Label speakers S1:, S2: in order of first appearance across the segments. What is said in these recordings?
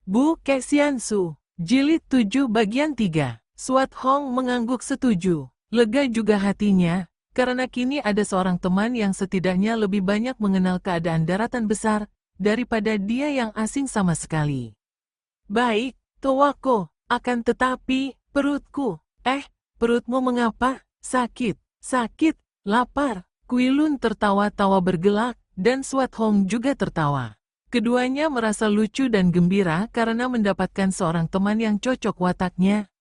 S1: Bu Kexiansu, Jilid 7 bagian 3. Suat Hong mengangguk setuju. Lega juga hatinya, karena kini ada seorang teman yang setidaknya lebih banyak mengenal keadaan daratan besar, daripada dia yang asing sama sekali. Baik, Towako, akan tetapi, perutku. Perutmu mengapa? Sakit, lapar. Kuilun tertawa-tawa bergelak, dan Suat Hong juga tertawa. Keduanya merasa lucu dan gembira karena mendapatkan seorang teman yang cocok wataknya.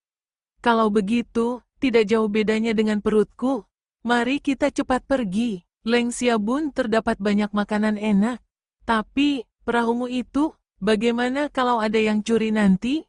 S1: Kalau begitu, tidak jauh bedanya dengan perutku. Mari kita cepat pergi. Leng Xiaobun terdapat banyak makanan enak. Tapi, perahumu itu, bagaimana kalau ada yang curi nanti?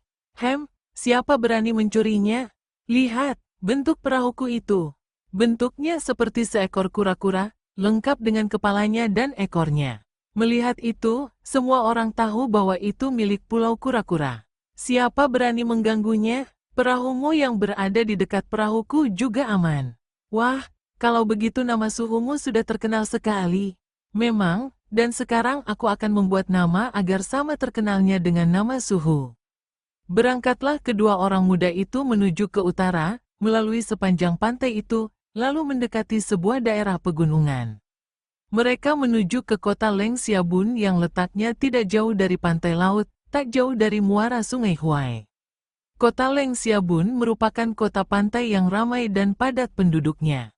S1: Siapa berani mencurinya? Lihat, bentuk perahuku itu. Bentuknya seperti seekor kura-kura, lengkap dengan kepalanya dan ekornya. Melihat itu, semua orang tahu bahwa itu milik Pulau Kura-Kura. Siapa berani mengganggunya? Perahumu yang berada di dekat perahuku juga aman. Wah, kalau begitu nama suhumu sudah terkenal sekali. Memang, dan sekarang aku akan membuat nama agar sama terkenalnya dengan nama suhu. Berangkatlah kedua orang muda itu menuju ke utara, melalui sepanjang pantai itu, lalu mendekati sebuah daerah pegunungan. Mereka menuju ke kota Leng Xiaobun yang letaknya tidak jauh dari pantai laut, tak jauh dari muara sungai Huai. Kota Leng Xiaobun merupakan kota pantai yang ramai dan padat penduduknya.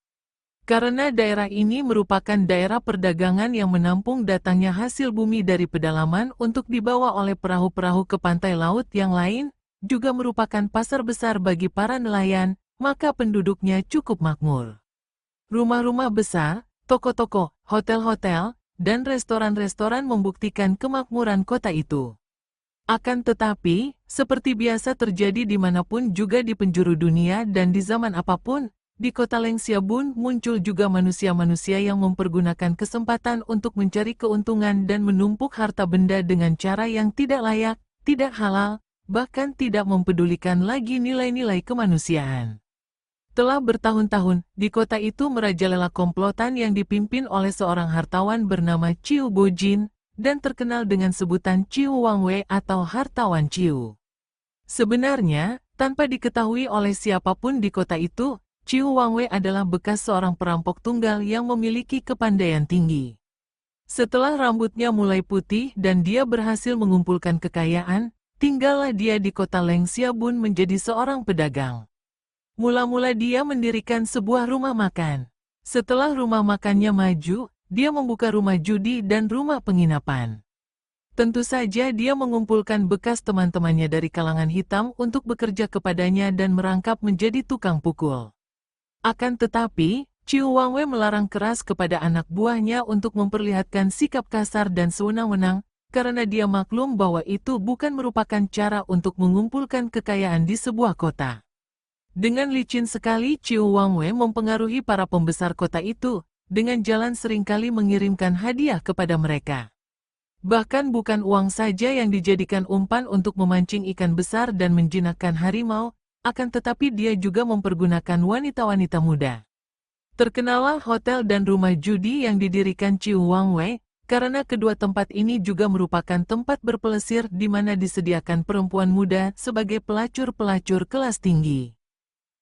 S1: Karena daerah ini merupakan daerah perdagangan yang menampung datangnya hasil bumi dari pedalaman untuk dibawa oleh perahu-perahu ke pantai laut yang lain, juga merupakan pasar besar bagi para nelayan, maka penduduknya cukup makmur. Rumah-rumah besar, toko-toko, hotel-hotel, dan restoran-restoran membuktikan kemakmuran kota itu. Akan tetapi, seperti biasa terjadi dimanapun juga di penjuru dunia dan di zaman apapun, di kota Leng Xiaobun muncul juga manusia-manusia yang mempergunakan kesempatan untuk mencari keuntungan dan menumpuk harta benda dengan cara yang tidak layak, tidak halal, bahkan tidak mempedulikan lagi nilai-nilai kemanusiaan. Telah bertahun-tahun, di kota itu merajalela komplotan yang dipimpin oleh seorang hartawan bernama Chiu Bojin, dan terkenal dengan sebutan Chiu Wangwei atau hartawan Chiu. Sebenarnya, tanpa diketahui oleh siapapun di kota itu, Chiu Wangwei adalah bekas seorang perampok tunggal yang memiliki kepandaian tinggi. Setelah rambutnya mulai putih dan dia berhasil mengumpulkan kekayaan, tinggallah dia di kota Leng Xiaobun menjadi seorang pedagang. Mula-mula dia mendirikan sebuah rumah makan. Setelah rumah makannya maju, dia membuka rumah judi dan rumah penginapan. Tentu saja dia mengumpulkan bekas teman-temannya dari kalangan hitam untuk bekerja kepadanya dan merangkap menjadi tukang pukul. Akan tetapi, Chiu Wangwei melarang keras kepada anak buahnya untuk memperlihatkan sikap kasar dan sewenang-wenang, karena dia maklum bahwa itu bukan merupakan cara untuk mengumpulkan kekayaan di sebuah kota. Dengan licin sekali Chiu Wangwei mempengaruhi para pembesar kota itu, dengan jalan seringkali mengirimkan hadiah kepada mereka. Bahkan bukan uang saja yang dijadikan umpan untuk memancing ikan besar dan menjinakkan harimau, akan tetapi dia juga mempergunakan wanita-wanita muda. Terkenallah hotel dan rumah judi yang didirikan Chiu Wangwei, karena kedua tempat ini juga merupakan tempat berpelesir di mana disediakan perempuan muda sebagai pelacur-pelacur kelas tinggi.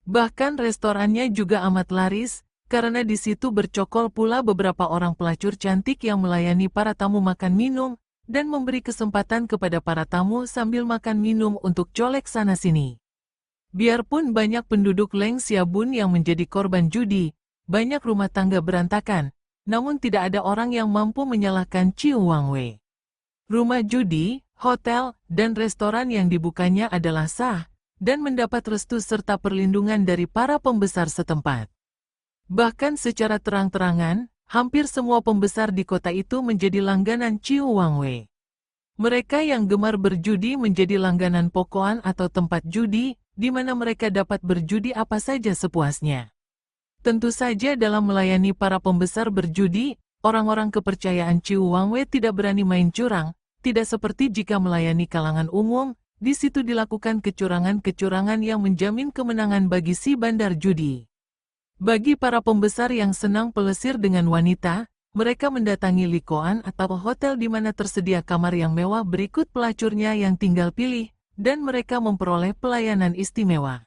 S1: Bahkan restorannya juga amat laris, karena di situ bercokol pula beberapa orang pelacur cantik yang melayani para tamu makan minum, dan memberi kesempatan kepada para tamu sambil makan minum untuk colek sana-sini. Biarpun banyak penduduk Leng Xiaobun yang menjadi korban judi, banyak rumah tangga berantakan, namun tidak ada orang yang mampu menyalahkan Chiu Wangwei. Rumah judi, hotel, dan restoran yang dibukanya adalah sah, dan mendapat restu serta perlindungan dari para pembesar setempat. Bahkan secara terang-terangan, hampir semua pembesar di kota itu menjadi langganan Chiu Wangwei. Mereka yang gemar berjudi menjadi langganan pokoan atau tempat judi, di mana mereka dapat berjudi apa saja sepuasnya. Tentu saja dalam melayani para pembesar berjudi, orang-orang kepercayaan Chiu Wangwei tidak berani main curang, tidak seperti jika melayani kalangan umum. Di situ dilakukan kecurangan-kecurangan yang menjamin kemenangan bagi si bandar judi. Bagi para pembesar yang senang pelesir dengan wanita, mereka mendatangi likoan atau hotel di mana tersedia kamar yang mewah berikut pelacurnya yang tinggal pilih, dan mereka memperoleh pelayanan istimewa.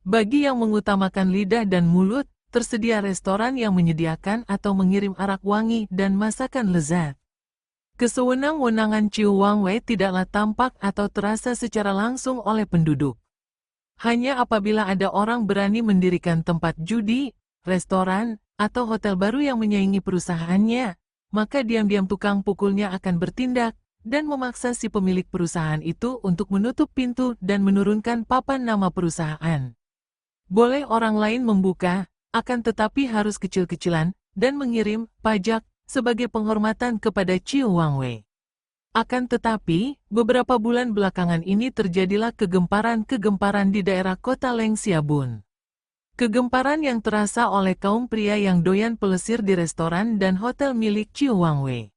S1: Bagi yang mengutamakan lidah dan mulut, tersedia restoran yang menyediakan atau mengirim arak wangi dan masakan lezat. Kesewenang-wenangan Ciu Wangwei tidaklah tampak atau terasa secara langsung oleh penduduk. Hanya apabila ada orang berani mendirikan tempat judi, restoran, atau hotel baru yang menyaingi perusahaannya, maka diam-diam tukang pukulnya akan bertindak dan memaksa si pemilik perusahaan itu untuk menutup pintu dan menurunkan papan nama perusahaan. Boleh orang lain membuka, akan tetapi harus kecil-kecilan, dan mengirim pajak sebagai penghormatan kepada Ciu Wangwei. Akan tetapi, beberapa bulan belakangan ini terjadilah kegemparan-kegemparan di daerah kota Leng Xiabun. Kegemparan yang terasa oleh kaum pria yang doyan pelesir di restoran dan hotel milik Ciu Wangwei.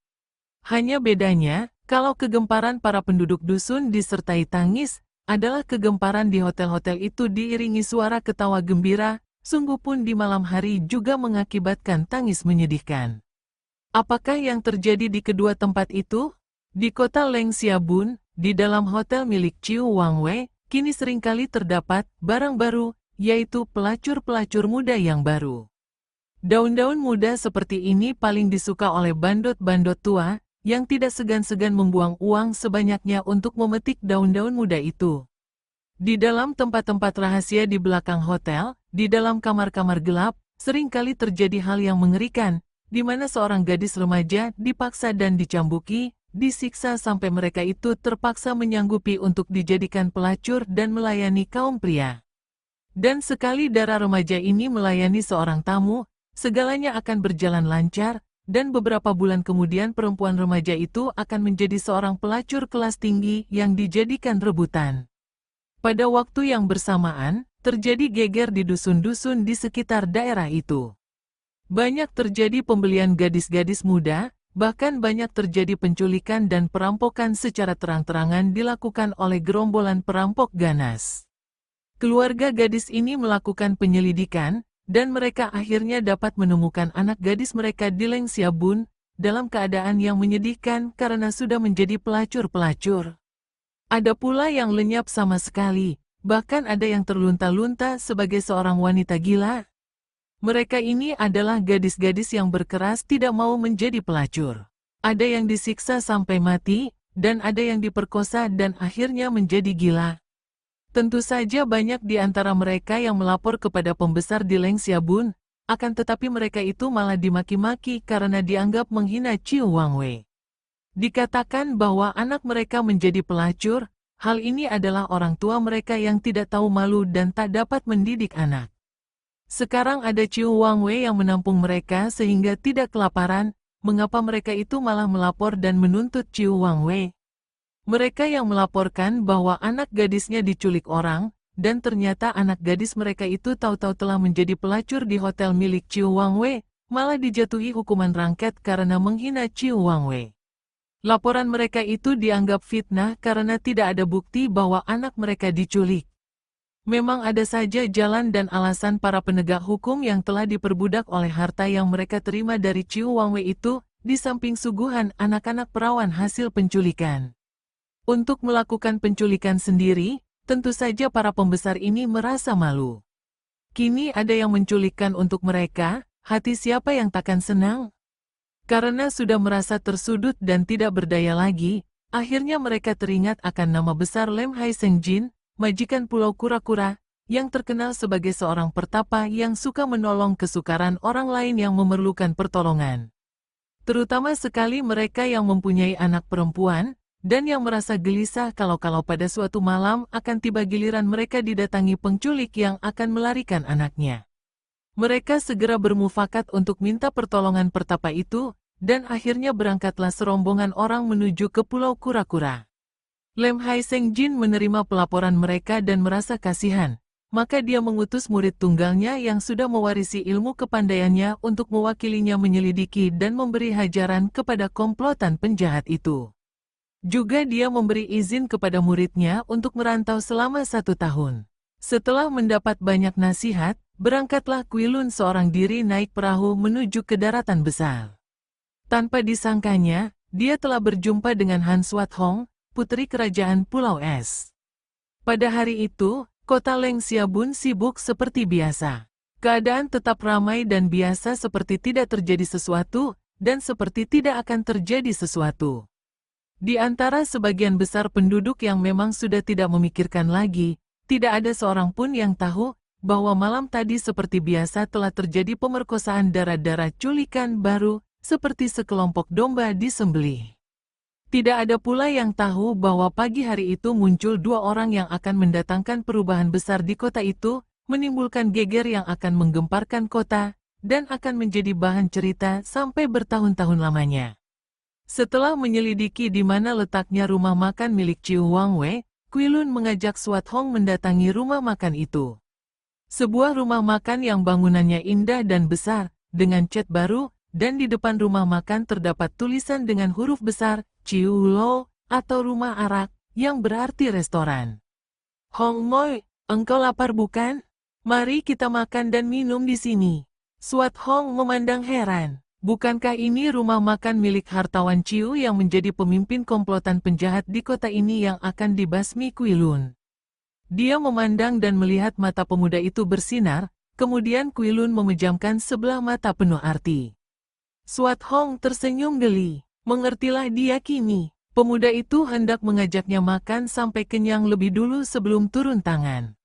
S1: Hanya bedanya, kalau kegemparan para penduduk dusun disertai tangis, adalah kegemparan di hotel-hotel itu diiringi suara ketawa gembira, sungguh pun di malam hari juga mengakibatkan tangis menyedihkan. Apakah yang terjadi di kedua tempat itu? Di kota Leng Xiabun, di dalam hotel milik Ciu Wangwei, kini seringkali terdapat barang baru, yaitu pelacur-pelacur muda yang baru. Daun-daun muda seperti ini paling disuka oleh bandot-bandot tua, yang tidak segan-segan membuang uang sebanyaknya untuk memetik daun-daun muda itu. Di dalam tempat-tempat rahasia di belakang hotel, di dalam kamar-kamar gelap, seringkali terjadi hal yang mengerikan, di mana seorang gadis remaja dipaksa dan dicambuki, disiksa sampai mereka itu terpaksa menyanggupi untuk dijadikan pelacur dan melayani kaum pria. Dan sekali darah remaja ini melayani seorang tamu, segalanya akan berjalan lancar, dan beberapa bulan kemudian perempuan remaja itu akan menjadi seorang pelacur kelas tinggi yang dijadikan rebutan. Pada waktu yang bersamaan, terjadi geger di dusun-dusun di sekitar daerah itu. Banyak terjadi pembelian gadis-gadis muda, bahkan banyak terjadi penculikan dan perampokan secara terang-terangan dilakukan oleh gerombolan perampok ganas. Keluarga gadis ini melakukan penyelidikan, dan mereka akhirnya dapat menemukan anak gadis mereka di Leng Xiabun, dalam keadaan yang menyedihkan karena sudah menjadi pelacur-pelacur. Ada pula yang lenyap sama sekali, bahkan ada yang terlunta-lunta sebagai seorang wanita gila. Mereka ini adalah gadis-gadis yang berkeras tidak mau menjadi pelacur. Ada yang disiksa sampai mati, dan ada yang diperkosa dan akhirnya menjadi gila. Tentu saja banyak di antara mereka yang melapor kepada pembesar di Leng Xiabun, akan tetapi mereka itu malah dimaki-maki karena dianggap menghina Ciu Wangwei. Dikatakan bahwa anak mereka menjadi pelacur, hal ini adalah orang tua mereka yang tidak tahu malu dan tak dapat mendidik anak. Sekarang ada Ciu Wangwei yang menampung mereka sehingga tidak kelaparan, mengapa mereka itu malah melapor dan menuntut Ciu Wangwei? Mereka yang melaporkan bahwa anak gadisnya diculik orang, dan ternyata anak gadis mereka itu tahu-tahu telah menjadi pelacur di hotel milik Ciu Wangwei, malah dijatuhi hukuman rangkap karena menghina Ciu Wangwei. Laporan mereka itu dianggap fitnah karena tidak ada bukti bahwa anak mereka diculik. Memang ada saja jalan dan alasan para penegak hukum yang telah diperbudak oleh harta yang mereka terima dari Ciu Wangwei itu, di samping suguhan anak-anak perawan hasil penculikan. Untuk melakukan penculikan sendiri, tentu saja para pembesar ini merasa malu. Kini ada yang menculikkan untuk mereka, hati siapa yang takkan senang? Karena sudah merasa tersudut dan tidak berdaya lagi, akhirnya mereka teringat akan nama besar Lem Hai Seng Jin, majikan Pulau Kura-Kura, yang terkenal sebagai seorang pertapa yang suka menolong kesukaran orang lain yang memerlukan pertolongan. Terutama sekali mereka yang mempunyai anak perempuan, dan yang merasa gelisah kalau-kalau pada suatu malam akan tiba giliran mereka didatangi penculik yang akan melarikan anaknya. Mereka segera bermufakat untuk minta pertolongan pertapa itu, dan akhirnya berangkatlah serombongan orang menuju ke Pulau Kura-Kura. Lem Hai Seng Jin menerima pelaporan mereka dan merasa kasihan, maka dia mengutus murid tunggalnya yang sudah mewarisi ilmu kepandaiannya untuk mewakilinya menyelidiki dan memberi hajaran kepada komplotan penjahat itu. Juga dia memberi izin kepada muridnya untuk merantau selama 1 tahun. Setelah mendapat banyak nasihat, berangkatlah Kuilun seorang diri naik perahu menuju ke daratan besar. Tanpa disangkanya, dia telah berjumpa dengan Han Swat Hong, putri kerajaan Pulau Es. Pada hari itu, kota Leng Xiabun sibuk seperti biasa. Keadaan tetap ramai dan biasa seperti tidak terjadi sesuatu, dan seperti tidak akan terjadi sesuatu. Di antara sebagian besar penduduk yang memang sudah tidak memikirkan lagi, tidak ada seorang pun yang tahu bahwa malam tadi seperti biasa telah terjadi pemerkosaan darah-darah culikan baru, seperti sekelompok domba disembelih. Tidak ada pula yang tahu bahwa pagi hari itu muncul dua orang yang akan mendatangkan perubahan besar di kota itu, menimbulkan geger yang akan menggemparkan kota, dan akan menjadi bahan cerita sampai bertahun-tahun lamanya. Setelah menyelidiki di mana letaknya rumah makan milik Ciu Wangwei, Kuilun mengajak Swat Hong mendatangi rumah makan itu. Sebuah rumah makan yang bangunannya indah dan besar, dengan cat baru, dan di depan rumah makan terdapat tulisan dengan huruf besar, Ciu Lo, atau rumah arak, yang berarti restoran. Hong Moi, engkau lapar bukan? Mari kita makan dan minum di sini. Swat Hong memandang heran. Bukankah ini rumah makan milik hartawan Ciu yang menjadi pemimpin komplotan penjahat di kota ini yang akan dibasmi Kuilun? Dia memandang dan melihat mata pemuda itu bersinar, kemudian Kuilun memejamkan sebelah mata penuh arti. Swat Hong tersenyum geli. Mengertilah dia kini. Pemuda itu hendak mengajaknya makan sampai kenyang lebih dulu sebelum turun tangan.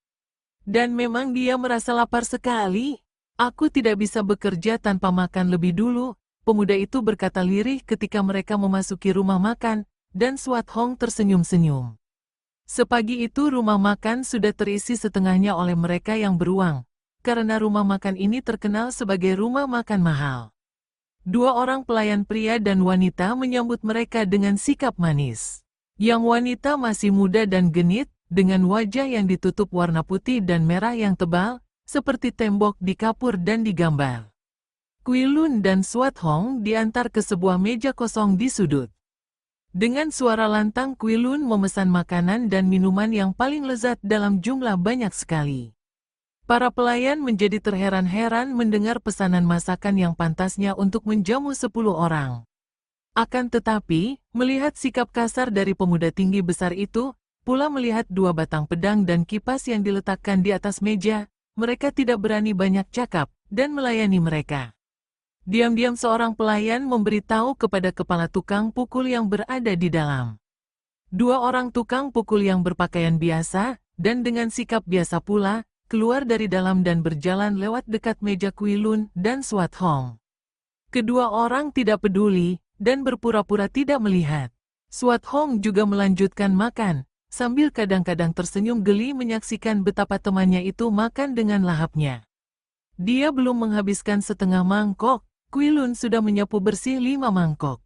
S1: Dan memang dia merasa lapar sekali. Aku tidak bisa bekerja tanpa makan lebih dulu, pemuda itu berkata lirih ketika mereka memasuki rumah makan, dan Swat Hong tersenyum-senyum. Sepagi itu rumah makan sudah terisi setengahnya oleh mereka yang beruang, karena rumah makan ini terkenal sebagai rumah makan mahal. Dua orang pelayan pria dan wanita menyambut mereka dengan sikap manis. Yang wanita masih muda dan genit, dengan wajah yang ditutup warna putih dan merah yang tebal, seperti tembok di kapur dan digambar. Kuilun dan Swat Hong diantar ke sebuah meja kosong di sudut. Dengan suara lantang Kuilun memesan makanan dan minuman yang paling lezat dalam jumlah banyak sekali. Para pelayan menjadi terheran-heran mendengar pesanan masakan yang pantasnya untuk menjamu 10 orang. Akan tetapi, melihat sikap kasar dari pemuda tinggi besar itu, pula melihat dua batang pedang dan kipas yang diletakkan di atas meja, mereka tidak berani banyak cakap, dan melayani mereka. Diam-diam seorang pelayan memberitahu kepada kepala tukang pukul yang berada di dalam. Dua orang tukang pukul yang berpakaian biasa, dan dengan sikap biasa pula, keluar dari dalam dan berjalan lewat dekat meja Kuilun dan Swat Hong. Kedua orang tidak peduli, dan berpura-pura tidak melihat. Swat Hong juga melanjutkan makan, sambil kadang-kadang tersenyum geli menyaksikan betapa temannya itu makan dengan lahapnya. Dia belum menghabiskan setengah mangkok, Kuilun sudah menyapu bersih 5 mangkok.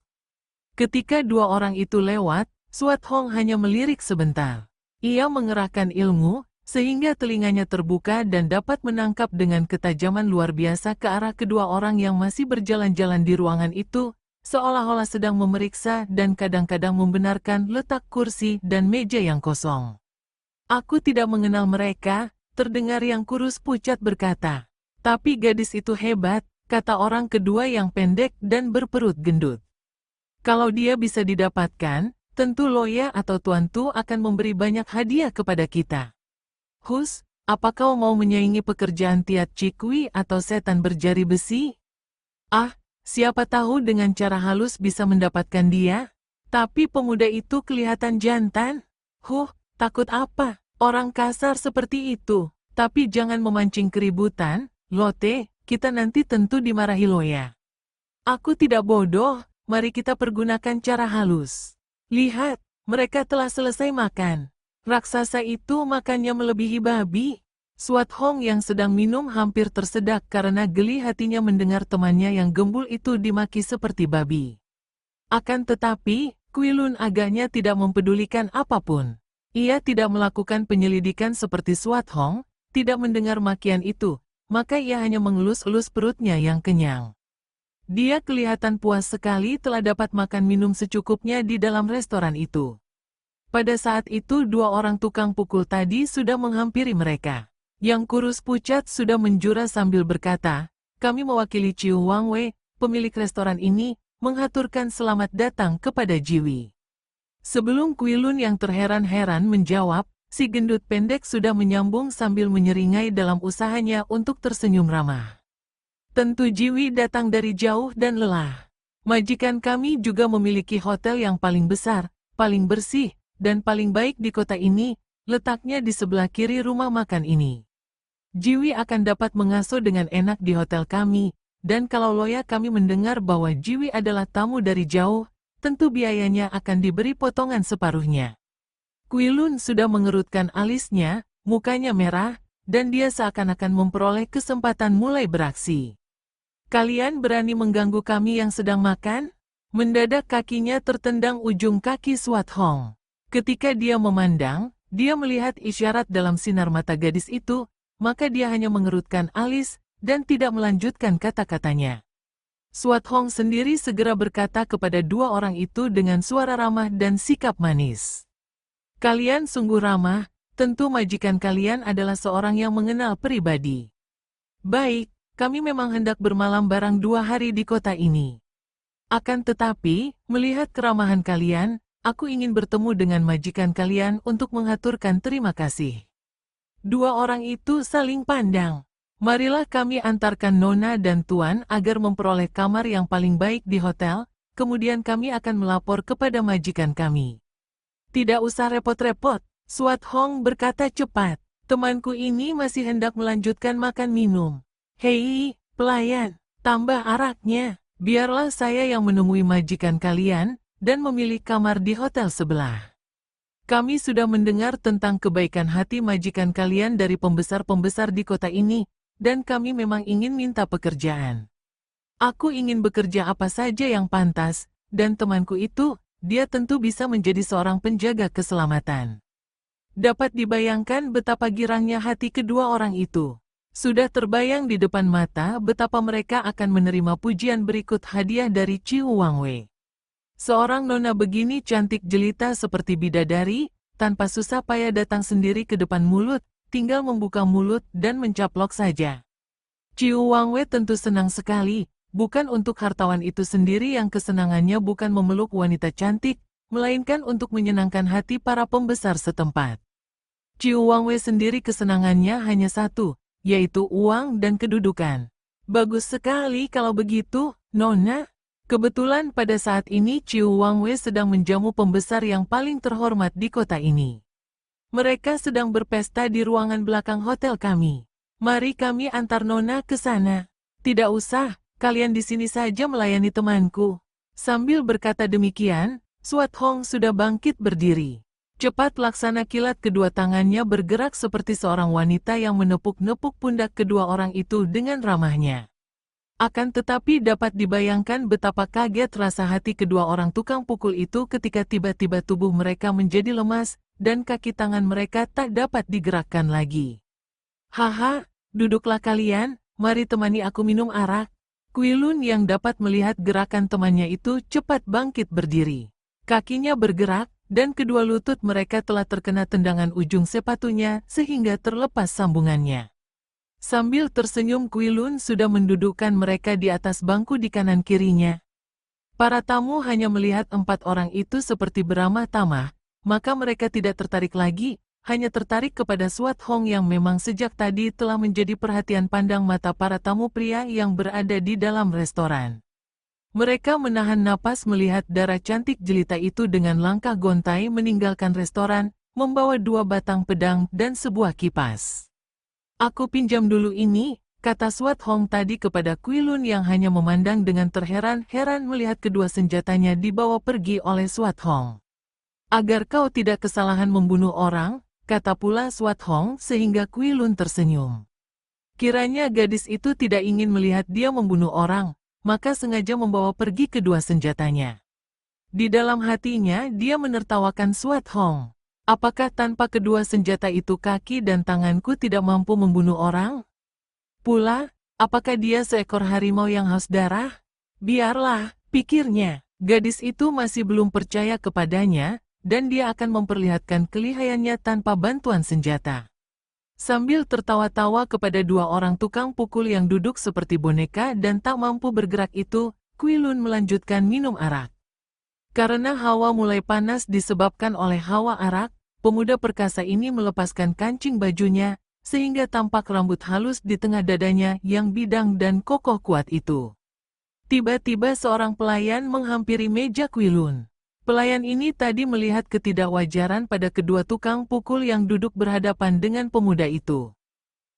S1: Ketika dua orang itu lewat, Swat Hong hanya melirik sebentar. Ia mengerahkan ilmu, sehingga telinganya terbuka dan dapat menangkap dengan ketajaman luar biasa ke arah kedua orang yang masih berjalan-jalan di ruangan itu, seolah-olah sedang memeriksa dan kadang-kadang membenarkan letak kursi dan meja yang kosong. Aku tidak mengenal mereka, terdengar yang kurus pucat berkata. Tapi gadis itu hebat, kata orang kedua yang pendek dan berperut gendut. Kalau dia bisa didapatkan, tentu Loya atau Tuan Tu akan memberi banyak hadiah kepada kita. Hus, apa kau mau menyaingi pekerjaan Tiat Cikui atau setan berjari besi? Ah, siapa tahu dengan cara halus bisa mendapatkan dia? Tapi pemuda itu kelihatan jantan. Takut apa? Orang kasar seperti itu. Tapi jangan memancing keributan, Lotte, kita nanti tentu dimarahi Loya. Aku tidak bodoh, mari kita pergunakan cara halus. Lihat, mereka telah selesai makan. Raksasa itu makannya melebihi babi. Swat Hong yang sedang minum hampir tersedak karena geli hatinya mendengar temannya yang gembul itu dimaki seperti babi. Akan tetapi, Kuilun agaknya tidak mempedulikan apapun. Ia tidak melakukan penyelidikan seperti Swat Hong, tidak mendengar makian itu, maka ia hanya mengelus-elus perutnya yang kenyang. Dia kelihatan puas sekali telah dapat makan minum secukupnya di dalam restoran itu. Pada saat itu dua orang tukang pukul tadi sudah menghampiri mereka. Yang kurus pucat sudah menjura sambil berkata, kami mewakili Ciu Wangwei, pemilik restoran ini, menghaturkan selamat datang kepada Jiwi. Sebelum Kuilun yang terheran-heran menjawab, si gendut pendek sudah menyambung sambil menyeringai dalam usahanya untuk tersenyum ramah. Tentu Jiwi datang dari jauh dan lelah. Majikan kami juga memiliki hotel yang paling besar, paling bersih, dan paling baik di kota ini, letaknya di sebelah kiri rumah makan ini. Jiwi akan dapat mengasuh dengan enak di hotel kami, dan kalau loya kami mendengar bahwa Jiwi adalah tamu dari jauh, tentu biayanya akan diberi potongan separuhnya. Kuilun sudah mengerutkan alisnya, mukanya merah, dan dia seakan-akan memperoleh kesempatan mulai beraksi. Kalian berani mengganggu kami yang sedang makan? Mendadak kakinya tertendang ujung kaki Swat Hong. Ketika dia memandang, dia melihat isyarat dalam sinar mata gadis itu, maka dia hanya mengerutkan alis, dan tidak melanjutkan kata-katanya. Swat Hong sendiri segera berkata kepada dua orang itu dengan suara ramah dan sikap manis. Kalian sungguh ramah, tentu majikan kalian adalah seorang yang mengenal pribadi. Baik, kami memang hendak bermalam barang 2 hari di kota ini. Akan tetapi, melihat keramahan kalian, aku ingin bertemu dengan majikan kalian untuk mengaturkan terima kasih. Dua orang itu saling pandang. Marilah kami antarkan Nona dan Tuan agar memperoleh kamar yang paling baik di hotel, kemudian kami akan melapor kepada majikan kami. Tidak usah repot-repot, Swat Hong berkata cepat. Temanku ini masih hendak melanjutkan makan minum. Hei, pelayan, tambah araknya. Biarlah saya yang menemui majikan kalian, dan memilih kamar di hotel sebelah. Kami sudah mendengar tentang kebaikan hati majikan kalian dari pembesar-pembesar di kota ini, dan kami memang ingin minta pekerjaan. Aku ingin bekerja apa saja yang pantas, dan temanku itu, dia tentu bisa menjadi seorang penjaga keselamatan. Dapat dibayangkan betapa girangnya hati kedua orang itu. Sudah terbayang di depan mata betapa mereka akan menerima pujian berikut hadiah dari Ciu Wangwei. Seorang nona begini cantik jelita seperti bidadari, tanpa susah payah datang sendiri ke depan mulut, tinggal membuka mulut dan mencaplok saja. Ciu Wangwei tentu senang sekali, bukan untuk hartawan itu sendiri yang kesenangannya bukan memeluk wanita cantik, melainkan untuk menyenangkan hati para pembesar setempat. Ciu Wangwei sendiri kesenangannya hanya satu, yaitu uang dan kedudukan. Bagus sekali kalau begitu, Nona. Kebetulan pada saat ini Ciu Wangwei sedang menjamu pembesar yang paling terhormat di kota ini. Mereka sedang berpesta di ruangan belakang hotel kami. Mari kami antar Nona ke sana. Tidak usah, kalian di sini saja melayani temanku. Sambil berkata demikian, Swat Hong sudah bangkit berdiri. Cepat laksana kilat kedua tangannya bergerak seperti seorang wanita yang menepuk-nepuk pundak kedua orang itu dengan ramahnya. Akan tetapi dapat dibayangkan betapa kaget rasa hati kedua orang tukang pukul itu ketika tiba-tiba tubuh mereka menjadi lemas, dan kaki tangan mereka tak dapat digerakkan lagi. Haha, duduklah kalian, mari temani aku minum arak. Kuilun yang dapat melihat gerakan temannya itu cepat bangkit berdiri. Kakinya bergerak, dan kedua lutut mereka telah terkena tendangan ujung sepatunya sehingga terlepas sambungannya. Sambil tersenyum Kuilun sudah mendudukkan mereka di atas bangku di kanan kirinya. Para tamu hanya melihat 4 orang itu seperti beramah tamah, maka mereka tidak tertarik lagi, hanya tertarik kepada Swat Hong yang memang sejak tadi telah menjadi perhatian pandang mata para tamu pria yang berada di dalam restoran. Mereka menahan napas melihat darah cantik jelita itu dengan langkah gontai meninggalkan restoran, membawa 2 batang pedang dan sebuah kipas. Aku pinjam dulu ini, kata Swat Hong tadi kepada Kuilun yang hanya memandang dengan terheran-heran melihat kedua senjatanya dibawa pergi oleh Swat Hong. Agar kau tidak kesalahan membunuh orang, kata pula Swat Hong sehingga Kuilun tersenyum. Kiranya gadis itu tidak ingin melihat dia membunuh orang, maka sengaja membawa pergi kedua senjatanya. Di dalam hatinya dia menertawakan Swat Hong. Apakah tanpa kedua senjata itu kaki dan tanganku tidak mampu membunuh orang? Pula, apakah dia seekor harimau yang haus darah? Biarlah, pikirnya, gadis itu masih belum percaya kepadanya, dan dia akan memperlihatkan kelihayannya tanpa bantuan senjata. Sambil tertawa-tawa kepada 2 orang tukang pukul yang duduk seperti boneka dan tak mampu bergerak itu, Kuilun melanjutkan minum arak. Karena hawa mulai panas disebabkan oleh hawa arak, pemuda perkasa ini melepaskan kancing bajunya, sehingga tampak rambut halus di tengah dadanya yang bidang dan kokoh kuat itu. Tiba-tiba seorang pelayan menghampiri meja Kuilun. Pelayan ini tadi melihat ketidakwajaran pada kedua tukang pukul yang duduk berhadapan dengan pemuda itu.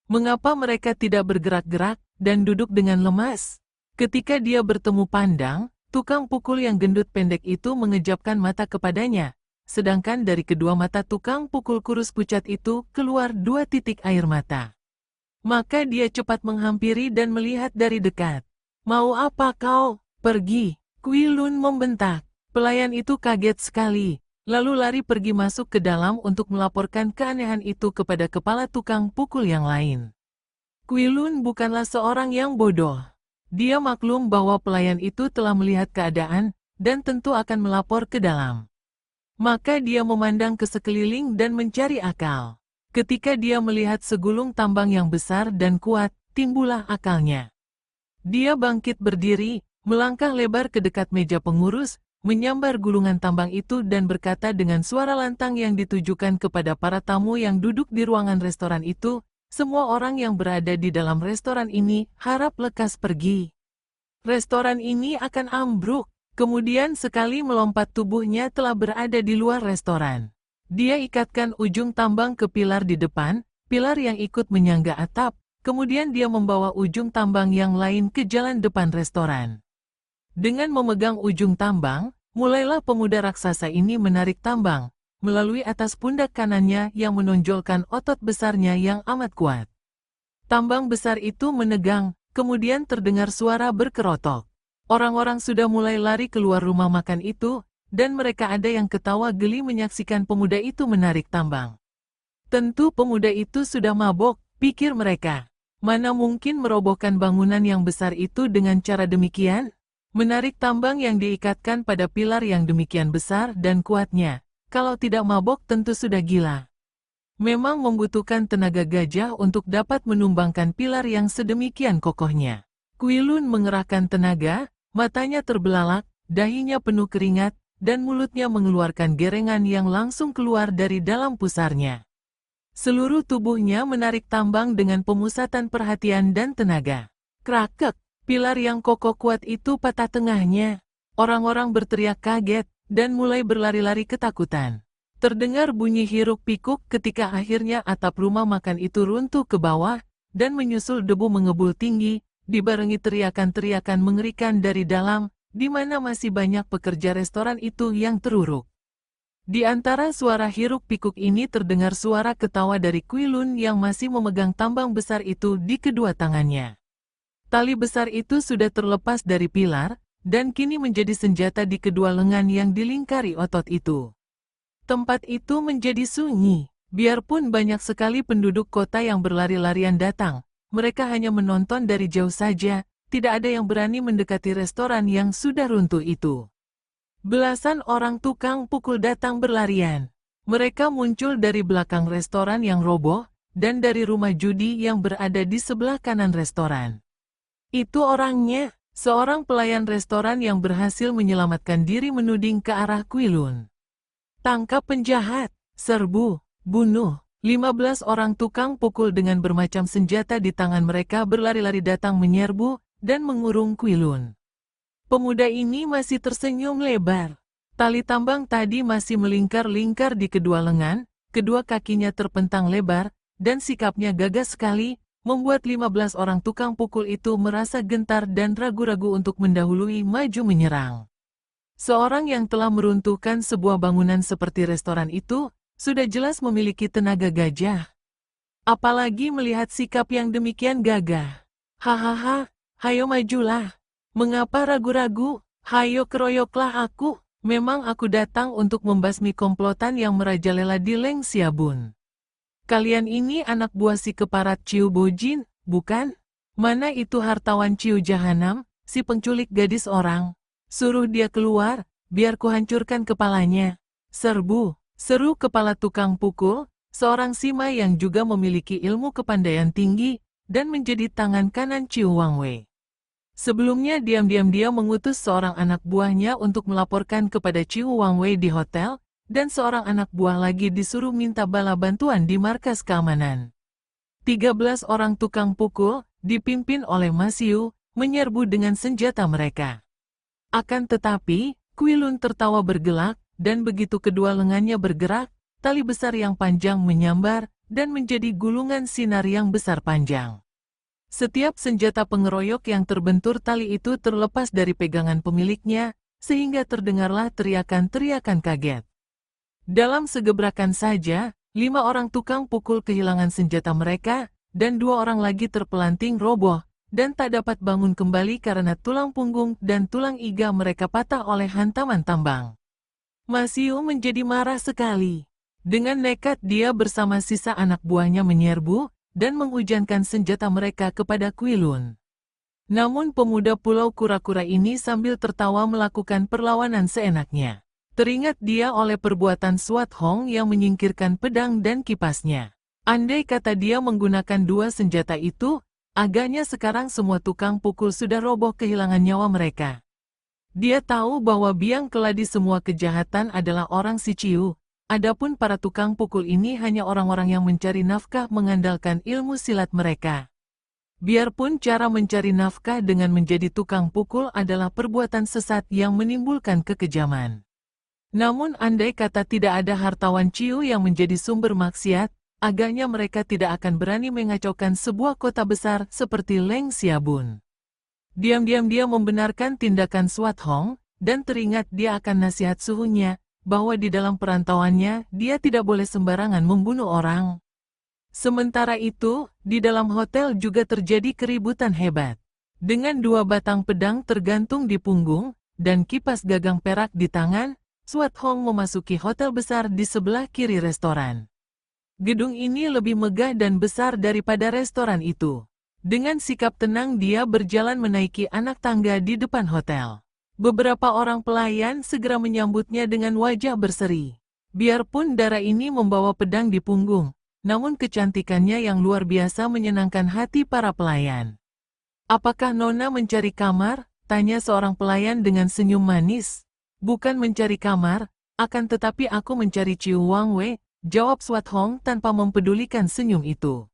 S1: Mengapa mereka tidak bergerak-gerak dan duduk dengan lemas? Ketika dia bertemu pandang, tukang pukul yang gendut pendek itu mengejapkan mata kepadanya, sedangkan dari kedua mata tukang pukul kurus pucat itu keluar 2 titik air mata. Maka dia cepat menghampiri dan melihat dari dekat. "Mau apa kau? Pergi!" Kuilun membentak. Pelayan itu kaget sekali, lalu lari pergi masuk ke dalam untuk melaporkan keanehan itu kepada kepala tukang pukul yang lain. Kuilun bukanlah seorang yang bodoh. Dia maklum bahwa pelayan itu telah melihat keadaan, dan tentu akan melapor ke dalam. Maka dia memandang ke sekeliling dan mencari akal. Ketika dia melihat segulung tambang yang besar dan kuat, timbullah akalnya. Dia bangkit berdiri, melangkah lebar ke dekat meja pengurus, menyambar gulungan tambang itu dan berkata dengan suara lantang yang ditujukan kepada para tamu yang duduk di ruangan restoran itu, "Semua orang yang berada di dalam restoran ini harap lekas pergi. Restoran ini akan ambruk." Kemudian sekali melompat tubuhnya telah berada di luar restoran. Dia ikatkan ujung tambang ke pilar di depan, pilar yang ikut menyangga atap, kemudian dia membawa ujung tambang yang lain ke jalan depan restoran. Dengan memegang ujung tambang, mulailah pemuda raksasa ini menarik tambang, melalui atas pundak kanannya yang menonjolkan otot besarnya yang amat kuat. Tambang besar itu menegang, kemudian terdengar suara berkerotok. Orang-orang sudah mulai lari keluar rumah makan itu, dan mereka ada yang ketawa geli menyaksikan pemuda itu menarik tambang. Tentu pemuda itu sudah mabok, pikir mereka. Mana mungkin merobohkan bangunan yang besar itu dengan cara demikian? Menarik tambang yang diikatkan pada pilar yang demikian besar dan kuatnya, kalau tidak mabok tentu sudah gila. Memang membutuhkan tenaga gajah untuk dapat menumbangkan pilar yang sedemikian kokohnya. Kuilun mengerahkan tenaga, matanya terbelalak, dahinya penuh keringat, dan mulutnya mengeluarkan gerengan yang langsung keluar dari dalam pusarnya. Seluruh tubuhnya menarik tambang dengan pemusatan perhatian dan tenaga. Krakek! Pilar yang kokoh kuat itu patah tengahnya. Orang-orang berteriak kaget, dan mulai berlari-lari ketakutan. Terdengar bunyi hiruk-pikuk ketika akhirnya atap rumah makan itu runtuh ke bawah, dan menyusul debu mengebul tinggi, dibarengi teriakan-teriakan mengerikan dari dalam, di mana masih banyak pekerja restoran itu yang teruruk. Di antara suara hiruk-pikuk ini terdengar suara ketawa dari Kuilun yang masih memegang tambang besar itu di kedua tangannya. Tali besar itu sudah terlepas dari pilar, dan kini menjadi senjata di kedua lengan yang dilingkari otot itu. Tempat itu menjadi sunyi, biarpun banyak sekali penduduk kota yang berlari-larian datang, mereka hanya menonton dari jauh saja, tidak ada yang berani mendekati restoran yang sudah runtuh itu. Belasan orang tukang pukul datang berlarian. Mereka muncul dari belakang restoran yang roboh, dan dari rumah judi yang berada di sebelah kanan restoran. Itu orangnya, seorang pelayan restoran yang berhasil menyelamatkan diri menuding ke arah Kuilun. "Tangkap penjahat, serbu, bunuh." 15 orang tukang pukul dengan bermacam senjata di tangan mereka berlari-lari datang menyerbu dan mengurung Kuilun. Pemuda ini masih tersenyum lebar. Tali tambang tadi masih melingkar-lingkar di kedua lengan, kedua kakinya terpentang lebar, dan sikapnya gagah sekali, membuat 15 orang tukang pukul itu merasa gentar dan ragu-ragu untuk mendahului maju menyerang. Seorang yang telah meruntuhkan sebuah bangunan seperti restoran itu, sudah jelas memiliki tenaga gajah. Apalagi melihat sikap yang demikian gagah. "Hahaha, hayo majulah. Mengapa ragu-ragu? Hayo keroyoklah aku. Memang aku datang untuk membasmi komplotan yang merajalela di Leng Xiabun. Kalian ini anak buah si keparat Ciu Bojin, bukan? Mana itu hartawan Ciu Jahanam, si penculik gadis orang? Suruh dia keluar, biar kuhancurkan kepalanya." "Serbu!" seru kepala tukang pukul, seorang sima yang juga memiliki ilmu kepandaian tinggi, dan menjadi tangan kanan Ciu Wangwei. Sebelumnya diam-diam dia mengutus seorang anak buahnya untuk melaporkan kepada Chiu Wangwei di hotel, dan seorang anak buah lagi disuruh minta bala bantuan di markas keamanan. 13 orang tukang pukul, dipimpin oleh Mas Yu, menyerbu dengan senjata mereka. Akan tetapi, Kuilun tertawa bergelak, dan begitu kedua lengannya bergerak, tali besar yang panjang menyambar, dan menjadi gulungan sinar yang besar panjang. Setiap senjata pengeroyok yang terbentur tali itu terlepas dari pegangan pemiliknya, sehingga terdengarlah teriakan-teriakan kaget. Dalam segebrakan saja, 5 orang tukang pukul kehilangan senjata mereka, dan 2 orang lagi terpelanting roboh, dan tak dapat bangun kembali karena tulang punggung dan tulang iga mereka patah oleh hantaman tambang. Mas Yu menjadi marah sekali. Dengan nekat dia bersama sisa anak buahnya menyerbu, dan menghujankan senjata mereka kepada Kuilun. Namun pemuda Pulau Kura-Kura ini sambil tertawa melakukan perlawanan seenaknya. Teringat dia oleh perbuatan Swat Hong yang menyingkirkan pedang dan kipasnya. Andai kata dia menggunakan 2 senjata itu, agaknya sekarang semua tukang pukul sudah roboh kehilangan nyawa mereka. Dia tahu bahwa biang keladi semua kejahatan adalah orang si Ciu. Adapun para tukang pukul ini hanya orang-orang yang mencari nafkah mengandalkan ilmu silat mereka. Biarpun cara mencari nafkah dengan menjadi tukang pukul adalah perbuatan sesat yang menimbulkan kekejaman. Namun andai kata tidak ada hartawan Ciu yang menjadi sumber maksiat, agaknya mereka tidak akan berani mengacaukan sebuah kota besar seperti Leng Xiabun. Diam-diam dia membenarkan tindakan Swat Hong, dan teringat dia akan nasihat suhunya, bahwa di dalam perantauannya dia tidak boleh sembarangan membunuh orang. Sementara itu, di dalam hotel juga terjadi keributan hebat. Dengan 2 batang pedang tergantung di punggung, dan kipas gagang perak di tangan, Swat Hong memasuki hotel besar di sebelah kiri restoran. Gedung ini lebih megah dan besar daripada restoran itu. Dengan sikap tenang dia berjalan menaiki anak tangga di depan hotel. Beberapa orang pelayan segera menyambutnya dengan wajah berseri. Biarpun darah ini membawa pedang di punggung, namun kecantikannya yang luar biasa menyenangkan hati para pelayan. "Apakah Nona mencari kamar?" tanya seorang pelayan dengan senyum manis. "Bukan mencari kamar, akan tetapi aku mencari Ciu Wangwei," jawab Swat Hong tanpa mempedulikan senyum itu.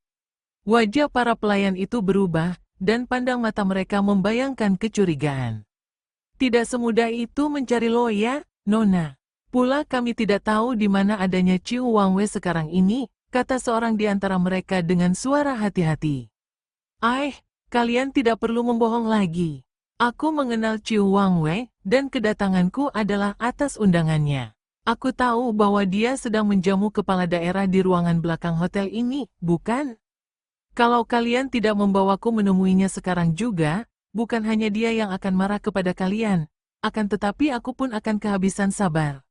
S1: Wajah para pelayan itu berubah, dan pandang mata mereka membayangkan kecurigaan. "Tidak semudah itu mencari Loya, Nona. Pula kami tidak tahu di mana adanya Ciu Wangwei sekarang ini," kata seorang di antara mereka dengan suara hati-hati. Kalian tidak perlu membohong lagi. Aku mengenal Ciu Wangwei, dan kedatanganku adalah atas undangannya. Aku tahu bahwa dia sedang menjamu kepala daerah di ruangan belakang hotel ini, bukan? Kalau kalian tidak membawaku menemuinya sekarang juga, bukan hanya dia yang akan marah kepada kalian, akan tetapi aku pun akan kehabisan sabar."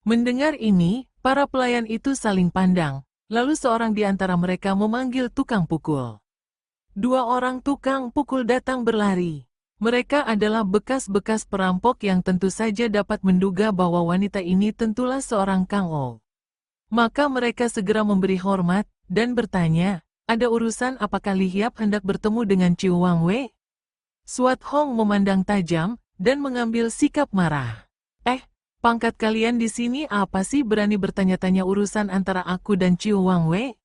S1: Mendengar ini, para pelayan itu saling pandang, lalu seorang di antara mereka memanggil tukang pukul. 2 orang tukang pukul datang berlari. Mereka adalah bekas-bekas perampok yang tentu saja dapat menduga bahwa wanita ini tentulah seorang Kang O. Maka mereka segera memberi hormat, dan bertanya, "Ada urusan apakah Li Hiap hendak bertemu dengan Ciu Wangwei?" Swat Hong memandang tajam, dan mengambil sikap marah. Pangkat kalian di sini apa sih berani bertanya-tanya urusan antara aku dan Ciu Wangwei?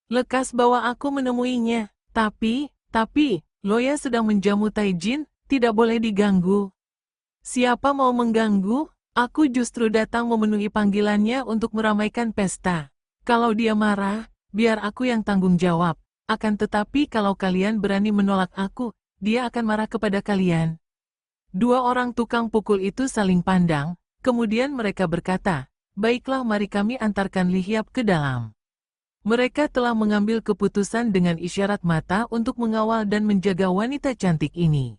S1: Lekas bawa aku menemuinya. Tapi, Loya sedang menjamu Taijin, tidak boleh diganggu." "Siapa mau mengganggu? Aku justru datang memenuhi panggilannya untuk meramaikan pesta. Kalau dia marah, biar aku yang tanggung jawab. Akan tetapi kalau kalian berani menolak aku, dia akan marah kepada kalian." 2 orang tukang pukul itu saling pandang, kemudian mereka berkata, "Baiklah, mari kami antarkan Li Hiap ke dalam." Mereka telah mengambil keputusan dengan isyarat mata untuk mengawal dan menjaga wanita cantik ini.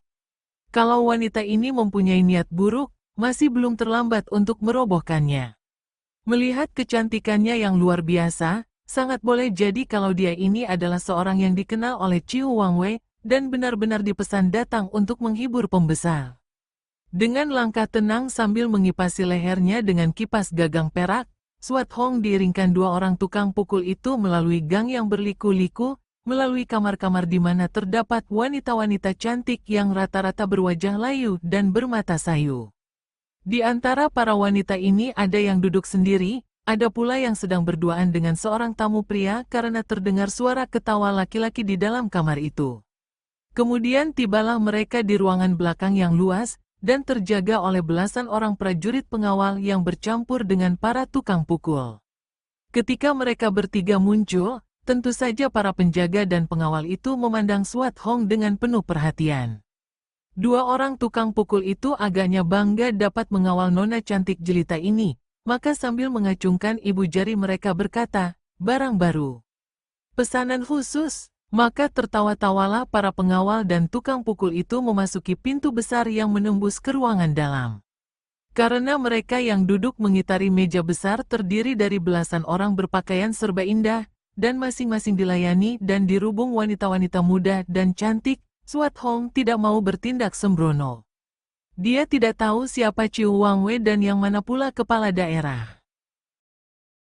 S1: Kalau wanita ini mempunyai niat buruk, masih belum terlambat untuk merobohkannya. Melihat kecantikannya yang luar biasa, sangat boleh jadi kalau dia ini adalah seorang yang dikenal oleh Ciu Wangwei, dan benar-benar dipesan datang untuk menghibur pembesar. Dengan langkah tenang sambil mengipasi lehernya dengan kipas gagang perak, Swat Hong diiringkan 2 orang tukang pukul itu melalui gang yang berliku-liku, melalui kamar-kamar di mana terdapat wanita-wanita cantik yang rata-rata berwajah layu dan bermata sayu. Di antara para wanita ini ada yang duduk sendiri, ada pula yang sedang berduaan dengan seorang tamu pria karena terdengar suara ketawa laki-laki di dalam kamar itu. Kemudian tibalah mereka di ruangan belakang yang luas, dan terjaga oleh belasan orang prajurit pengawal yang bercampur dengan para tukang pukul. Ketika mereka bertiga muncul, tentu saja para penjaga dan pengawal itu memandang Swat Hong dengan penuh perhatian. Dua orang tukang pukul itu agaknya bangga dapat mengawal nona cantik jelita ini, maka sambil mengacungkan ibu jari mereka berkata, "Barang baru. Pesanan khusus." Maka tertawa-tawalah para pengawal dan tukang pukul itu memasuki pintu besar yang menembus ke ruangan dalam. Karena mereka yang duduk mengitari meja besar terdiri dari belasan orang berpakaian serba indah, dan masing-masing dilayani dan dirubung wanita-wanita muda dan cantik, Swat Hong tidak mau bertindak sembrono. Dia tidak tahu siapa Ciu Wangwei dan yang mana pula kepala daerah.